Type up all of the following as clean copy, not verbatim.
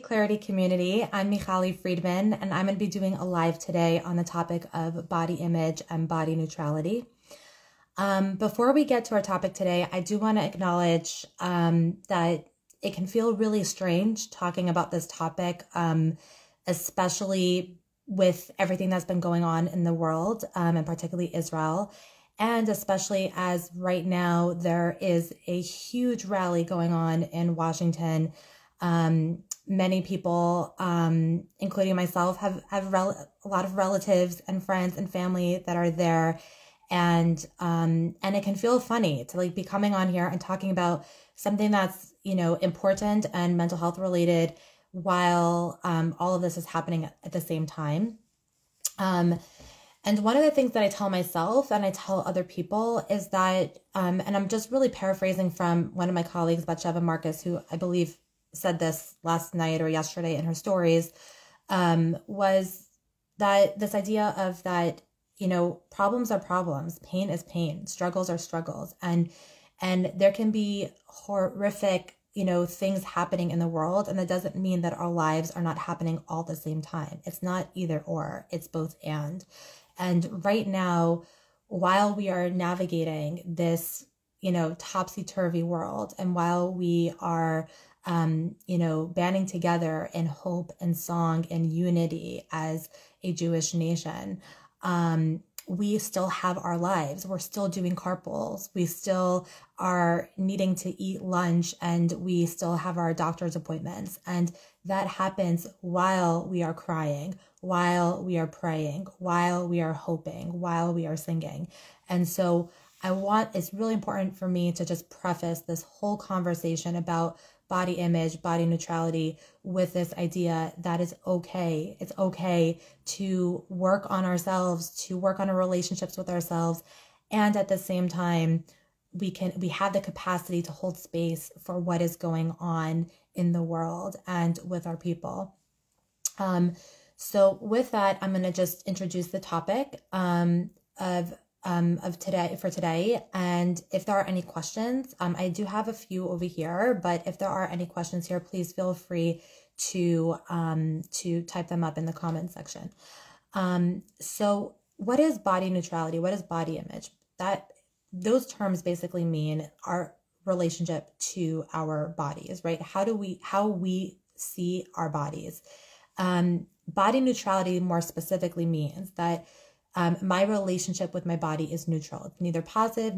Clarity community. I'm Michali Friedman, and I'm going to be doing a live today on the topic of body image and body neutrality. Before we get to our topic today, I do want to acknowledge that it can feel really strange talking about this topic, especially with everything that's been going on in the world, and particularly Israel. And especially as right now there is a huge rally going on in Washington. Many people, including myself, have a lot of relatives and friends and family that are there. And it can feel funny to be coming on here and talking about something that's, important and mental health related while all of this is happening at the same time. And one of the things that I tell myself and I tell other people is that, and I'm just really paraphrasing from one of my colleagues, Batsheva Marcus, who I believe said this last night or yesterday in her stories, was that this idea of that, problems are problems, pain is pain, struggles are struggles. And there can be horrific, things happening in the world. And that doesn't mean that our lives are not happening all at the same time. It's not either or, it's both and. And right now, while we are navigating this, topsy-turvy world, and while we are, banding together in hope and song and unity as a Jewish nation, we still have our lives. We're still doing carpools. We still are needing to eat lunch, and we still have our doctor's appointments. And that happens while we are crying, while we are praying, while we are hoping, while we are singing. And so it's really important for me to just preface this whole conversation about body image, body neutrality with this idea that is okay. It's okay to work on ourselves, to work on our relationships with ourselves. And at the same time, we have the capacity to hold space for what is going on in the world and with our people. So with that, I'm going to just introduce the topic of today. And if there are any questions, I do have a few over here, but if there are any questions here, please feel free to type them up in the comment section. So what is body neutrality? What is body image? Those terms basically mean our relationship to our bodies, right? How we see our bodies. Body neutrality more specifically means that my relationship with my body is neutral. It's neither positive,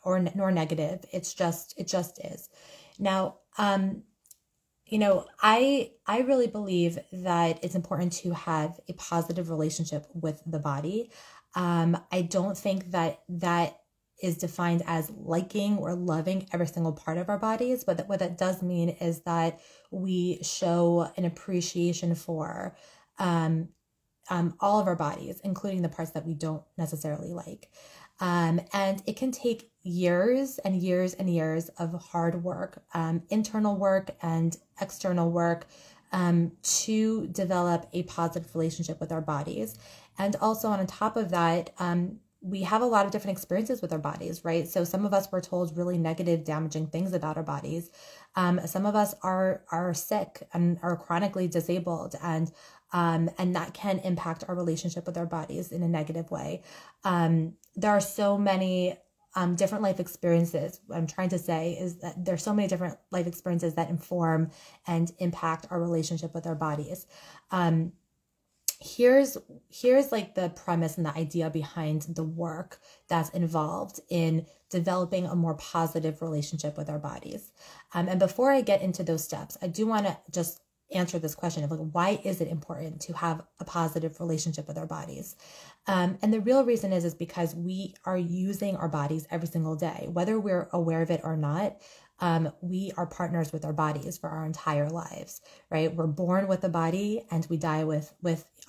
nor negative. It just is. Now, I really believe that it's important to have a positive relationship with the body. I don't think that is defined as liking or loving every single part of our bodies, but what that does mean is that we show an appreciation for all of our bodies, including the parts that we don't necessarily like. And it can take years and years and years of hard work, internal work and external work, to develop a positive relationship with our bodies. And also on top of that, we have a lot of different experiences with our bodies, right? So some of us were told really negative, damaging things about our bodies. Some of us are sick and are chronically disabled, and that can impact our relationship with our bodies in a negative way. There are so many different life experiences. What I'm trying to say is that there's so many different life experiences that inform and impact our relationship with our bodies. Here's like the premise and the idea behind the work that's involved in developing a more positive relationship with our bodies. And before I get into those steps, I do want to just answer this question of why is it important to have a positive relationship with our bodies? And the real reason is because we are using our bodies every single day, whether we're aware of it or not. We are partners with our bodies for our entire lives, right? We're born with a body and we die with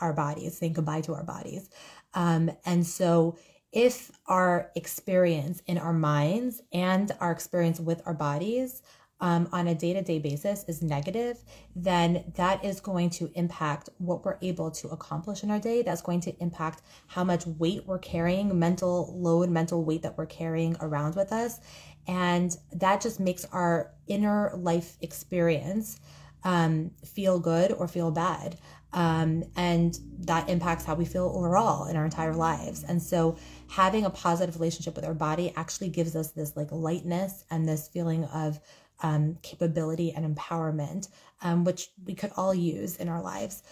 our bodies, saying goodbye to our bodies. And so if our experience in our minds and our experience with our bodies on a day-to-day basis is negative, then that is going to impact what we're able to accomplish in our day. That's going to impact how much weight we're carrying, mental weight that we're carrying around with us. And that just makes our inner life experience feel good or feel bad. And that impacts how we feel overall in our entire lives. And so having a positive relationship with our body actually gives us this like lightness and this feeling of capability and empowerment, which we could all use in our lives.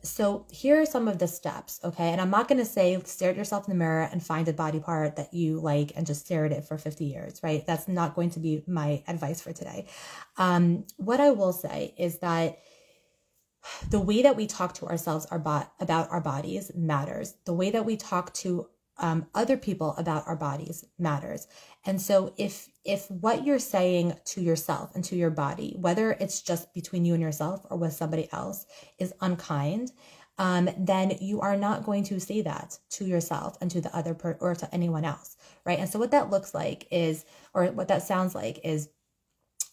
So here are some of the steps, okay? And I'm not going to say stare at yourself in the mirror and find a body part that you like and just stare at it for 50 years, right? That's not going to be my advice for today. What I will say is that the way that we talk to ourselves about our bodies matters. The way that we talk to other people about our bodies matters. And so if what you're saying to yourself and to your body, whether it's just between you and yourself or with somebody else, is unkind, then you are not going to say that to yourself and to the other or to anyone else, right? And so what that looks like is, or what that sounds like is,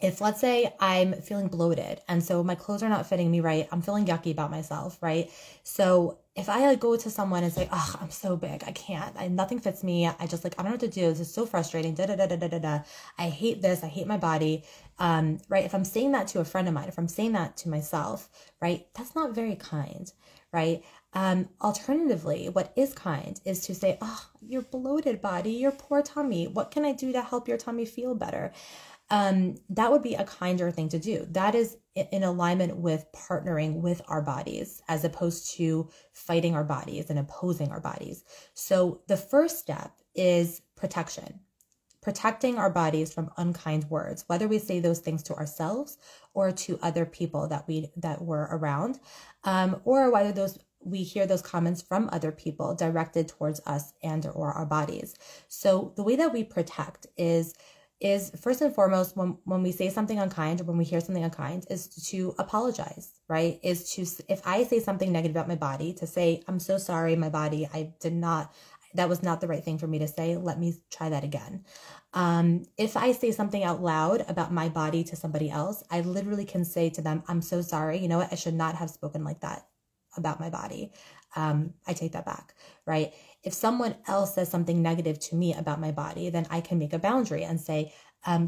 if let's say I'm feeling bloated and so my clothes are not fitting me right, I'm feeling yucky about myself, right? So if I go to someone and say, oh, I'm so big, I can't, nothing fits me, I just like, I don't know what to do, this is so frustrating, I hate this, I hate my body, right? If I'm saying that to a friend of mine, if I'm saying that to myself, right, that's not very kind, right? Alternatively, what is kind is to say, oh, your bloated body, your poor tummy, what can I do to help your tummy feel better? That would be a kinder thing to do. That is in alignment with partnering with our bodies as opposed to fighting our bodies and opposing our bodies. So the first step is protection, protecting our bodies from unkind words, whether we say those things to ourselves or to other people that we're around, or whether we hear those comments from other people directed towards us and or our bodies. So the way that we protect is first and foremost, when we say something unkind or when we hear something unkind, is to apologize, right? If I say something negative about my body, to say, I'm so sorry, my body, that was not the right thing for me to say. Let me try that again. If I say something out loud about my body to somebody else, I literally can say to them, I'm so sorry. You know what? I should not have spoken like that about my body. I take that back, right? If someone else says something negative to me about my body, then I can make a boundary and say,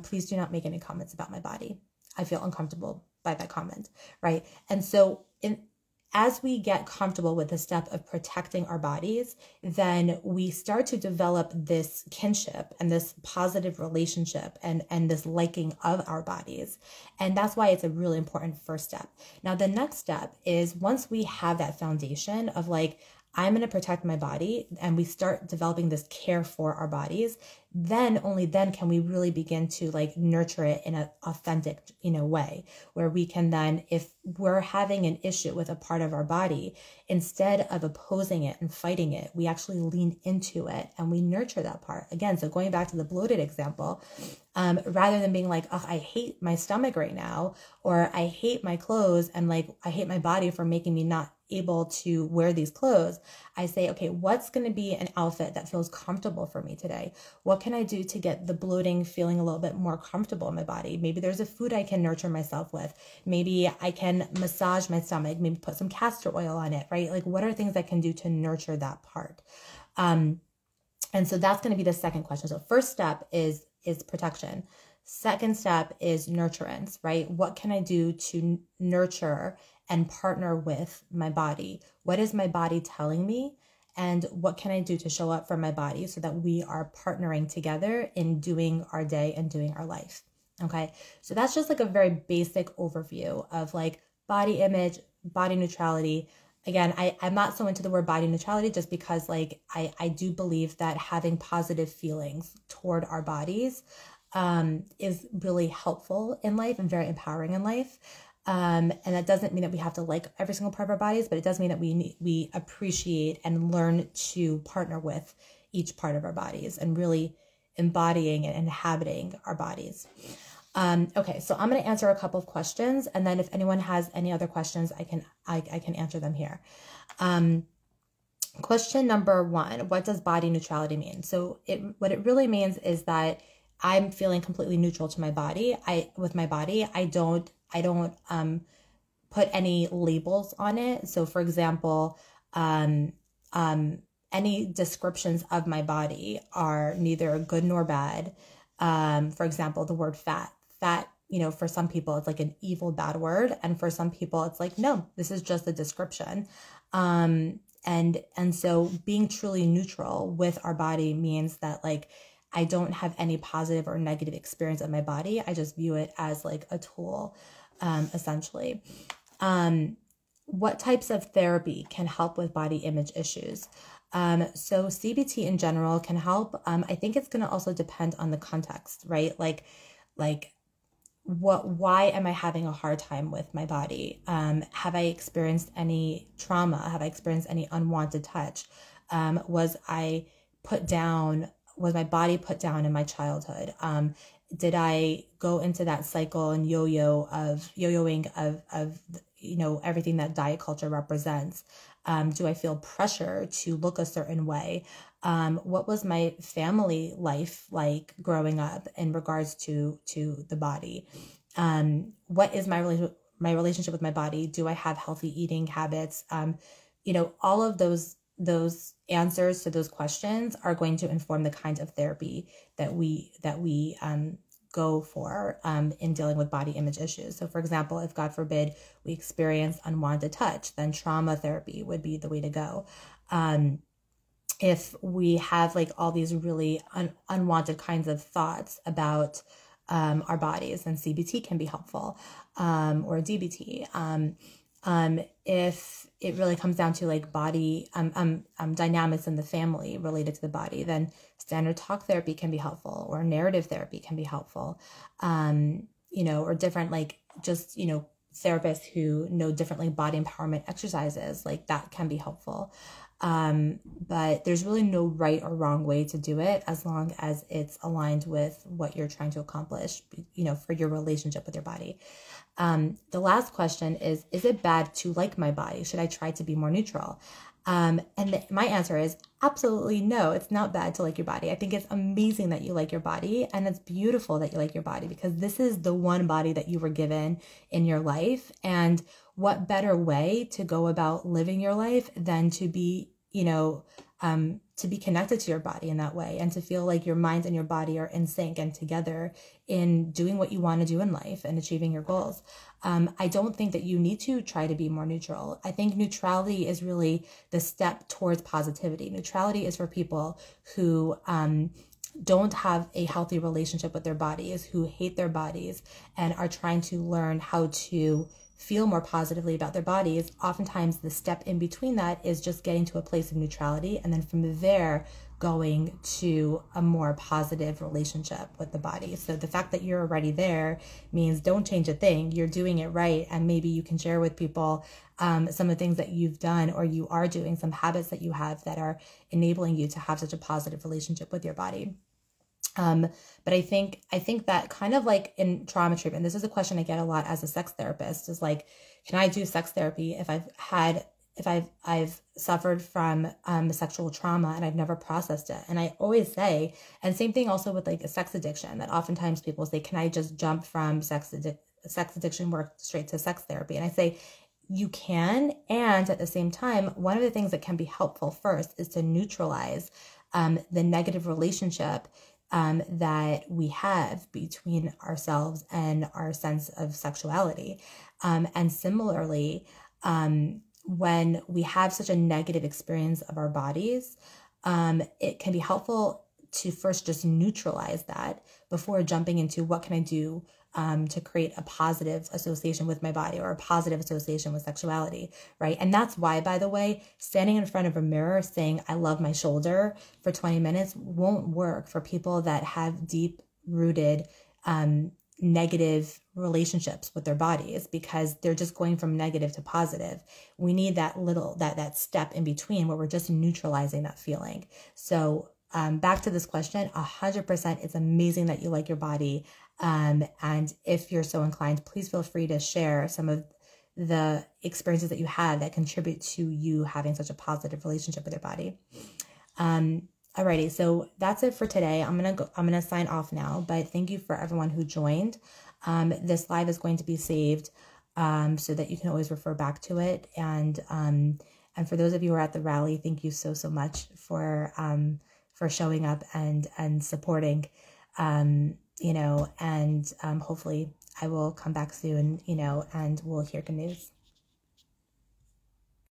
please do not make any comments about my body. I feel uncomfortable by that comment, right? And so as we get comfortable with the step of protecting our bodies, then we start to develop this kinship and this positive relationship and this liking of our bodies. And that's why it's a really important first step. Now, the next step is once we have that foundation of like, I'm going to protect my body, and we start developing this care for our bodies, then only then can we really begin to like nurture it in an authentic, way, where we can then, if we're having an issue with a part of our body, instead of opposing it and fighting it, we actually lean into it and we nurture that part. Again, so going back to the bloated example, rather than being like, oh, I hate my stomach right now, or I hate my clothes and like, I hate my body for making me not able to wear these clothes, I say, okay, what's going to be an outfit that feels comfortable for me today? What can I do to get the bloating feeling a little bit more comfortable in my body? Maybe there's a food I can nurture myself with. Maybe I can massage my stomach, maybe put some castor oil on it, right? Like, what are things I can do to nurture that part? And so that's going to be the second question. So first step is protection. Second step is nurturance, right? What can I do to nurture and partner with my body? What is my body telling me? And what can I do to show up for my body so that we are partnering together in doing our day and doing our life? Okay. So that's just like a very basic overview of like body image, body neutrality. Again, I'm not so into the word body neutrality just because like I do believe that having positive feelings toward our bodies is really helpful in life and very empowering in life. And that doesn't mean that we have to like every single part of our bodies, but it does mean that we appreciate and learn to partner with each part of our bodies and really embodying and inhabiting our bodies. Okay, so I'm going to answer a couple of questions, and then if anyone has any other questions, I can answer them here. Question number 1, what does body neutrality mean? So what it really means is that I'm feeling completely neutral to my body. With my body, I don't put any labels on it. So for example, any descriptions of my body are neither good nor bad. For example, the word fat. Fat for some people it's like an evil bad word, and for some people it's like, no, this is just a description. And so being truly neutral with our body means that like I don't have any positive or negative experience of my body. I just view it as like a tool, essentially. What types of therapy can help with body image issues? So CBT in general can help. I think it's going to also depend on the context, right? Like why am I having a hard time with my body? Have I experienced any trauma? Have I experienced any unwanted touch? Was my body put down in my childhood? Did I go into that cycle and yo-yoing of everything that diet culture represents? Do I feel pressure to look a certain way? What was my family life like growing up in regards to the body? What is my relationship with my body? Do I have healthy eating habits? All of those answers to those questions are going to inform the kind of therapy that we go for in dealing with body image issues. So for example, if God forbid we experience unwanted touch, then trauma therapy would be the way to go. If we have like all these really unwanted kinds of thoughts about our bodies, then CBT can be helpful, or DBT. If it really comes down to like body dynamics in the family related to the body, then standard talk therapy can be helpful, or narrative therapy can be helpful, or different therapists who know differently body empowerment exercises, like that can be helpful. But there's really no right or wrong way to do it as long as it's aligned with what you're trying to accomplish, for your relationship with your body. The last question is it bad to like my body? Should I try to be more neutral? My answer is absolutely no. It's not bad to like your body. I think it's amazing that you like your body, and it's beautiful that you like your body, because this is the one body that you were given in your life. And what better way to go about living your life than to be, to be connected to your body in that way, and to feel like your mind and your body are in sync and together in doing what you want to do in life and achieving your goals. I don't think that you need to try to be more neutral. I think neutrality is really the step towards positivity. Neutrality is for people who don't have a healthy relationship with their bodies, who hate their bodies and are trying to learn how to feel more positively about their bodies. Oftentimes the step in between that is just getting to a place of neutrality, and then from there going to a more positive relationship with the body. So the fact that you're already there means don't change a thing. You're doing it right. And maybe you can share with people some of the things that you've done or you are doing, some habits that you have that are enabling you to have such a positive relationship with your body. But I think that kind of like in trauma treatment, this is a question I get a lot as a sex therapist, is like, can I do sex therapy if I've suffered from sexual trauma and I've never processed it? And I always say, and same thing also with like a sex addiction, that oftentimes people say, can I just jump from sex addiction work straight to sex therapy? And I say, you can. And at the same time, one of the things that can be helpful first is to neutralize the negative relationship that we have between ourselves and our sense of sexuality. And similarly, when we have such a negative experience of our bodies, it can be helpful to first just neutralize that before jumping into what can I do to create a positive association with my body or a positive association with sexuality, right? And that's why, by the way, standing in front of a mirror saying, I love my shoulder for 20 minutes won't work for people that have deep-rooted negative relationships with their bodies, because they're just going from negative to positive. We need that step in between where we're just neutralizing that feeling. So back to this question, 100%, it's amazing that you like your body. And if you're so inclined, please feel free to share some of the experiences that you had that contribute to you having such a positive relationship with your body. Alrighty, so that's it for today. I'm gonna sign off now, but thank you for everyone who joined. This live is going to be saved so that you can always refer back to it. And for those of you who are at the rally, thank you so much for showing up and supporting. And hopefully I will come back soon, and we'll hear good news.